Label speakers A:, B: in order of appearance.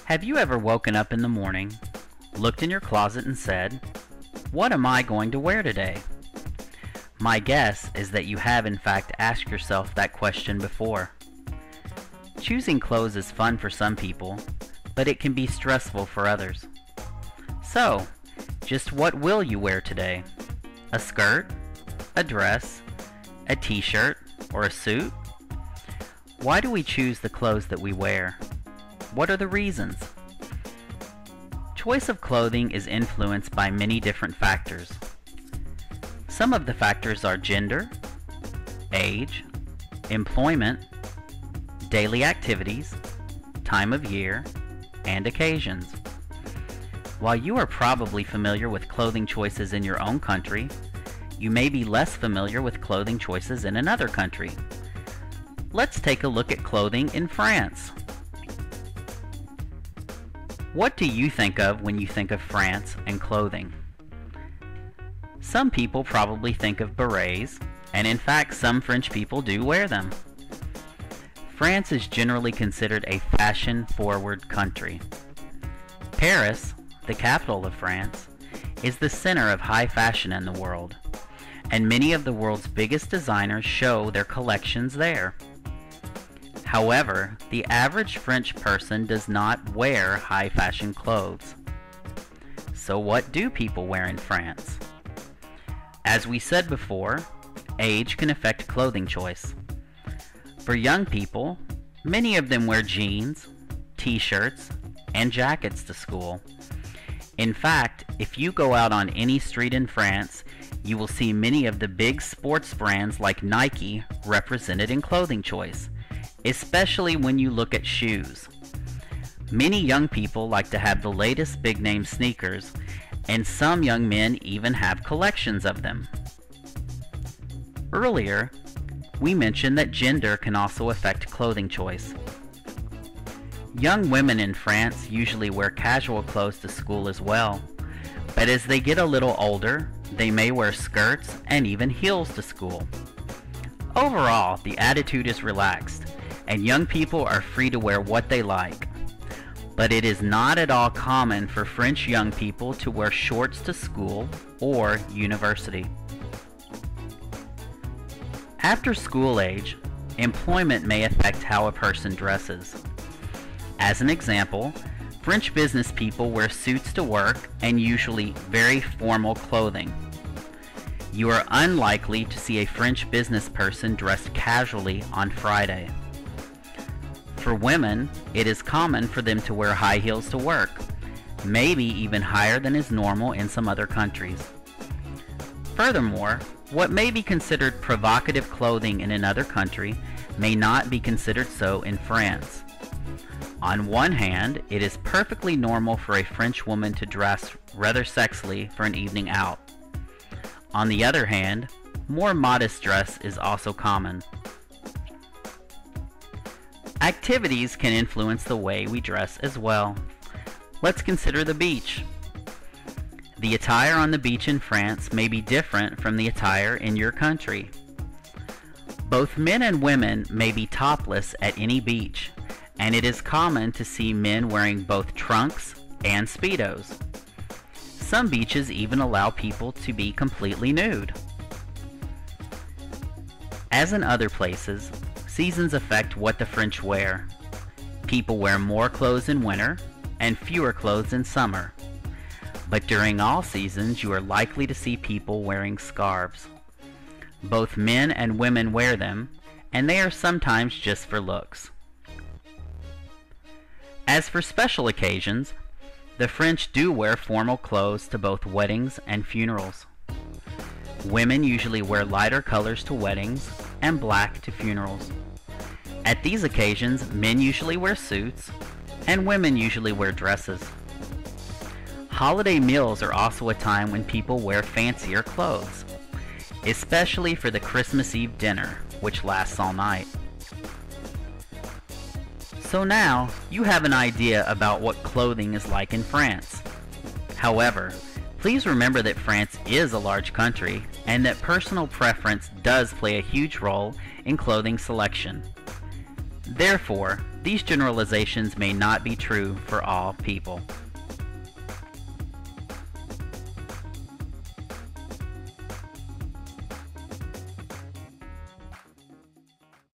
A: Have you ever woken up in the morning, looked in your closet and said, "What am I going to wear today?" My guess is that you have in fact asked yourself that question before. Choosing clothes is fun for some people, but it can be stressful for others. So, just what will you wear today? A skirt? A dress? A t-shirt? Or a suit? Why do we choose the clothes that we wear? What are the reasons? Choice of clothing is influenced by many different factors. Some of the factors are gender, age, employment, daily activities, time of year, and occasions. While you are probably familiar with clothing choices in your own country, you may be less familiar with clothing choices in another country. Let's take a look at clothing in France. What do you think of when you think of France and clothing? Some people probably think of berets, and in fact some French people do wear them. France is generally considered a fashion-forward country. Paris, the capital of France, is the center of high fashion in the world, and many of the world's biggest designers show their collections there. However, the average French person does not wear high fashion clothes. So what do people wear in France? As we said before, age can affect clothing choice. For young people, many of them wear jeans, t-shirts, and jackets to school. In fact, if you go out on any street in France, you will see many of the big sports brands like Nike represented in clothing choice, especially when you look at shoes. Many young people like to have the latest big-name sneakers, and some young men even have collections of them. Earlier, we mentioned that gender can also affect clothing choice. Young women in France usually wear casual clothes to school as well, but as they get a little older, they may wear skirts and even heels to school. Overall, the attitude is relaxed, and young people are free to wear what they like. But it is not at all common for French young people to wear shorts to school or university. After school age, employment may affect how a person dresses. As an example, French business people wear suits to work and usually very formal clothing. You are unlikely to see a French business person dressed casually on Friday. For women, it is common for them to wear high heels to work, maybe even higher than is normal in some other countries. Furthermore, what may be considered provocative clothing in another country may not be considered so in France. On one hand, it is perfectly normal for a French woman to dress rather sexily for an evening out. On the other hand, more modest dress is also common. Activities can influence the way we dress as well. Let's consider the beach. The attire on the beach in France may be different from the attire in your country. Both men and women may be topless at any beach, and it is common to see men wearing both trunks and Speedos. Some beaches even allow people to be completely nude. As in other places, seasons affect what the French wear. People wear more clothes in winter and fewer clothes in summer. But during all seasons, you are likely to see people wearing scarves. Both men and women wear them, and they are sometimes just for looks. As for special occasions, the French do wear formal clothes to both weddings and funerals. Women usually wear lighter colors to weddings and black to funerals. At these occasions, men usually wear suits, and women usually wear dresses. Holiday meals are also a time when people wear fancier clothes, especially for the Christmas Eve dinner, which lasts all night. So now, you have an idea about what clothing is like in France. However, please remember that France is a large country, and that personal preference does play a huge role in clothing selection. Therefore, these generalizations may not be true for all people.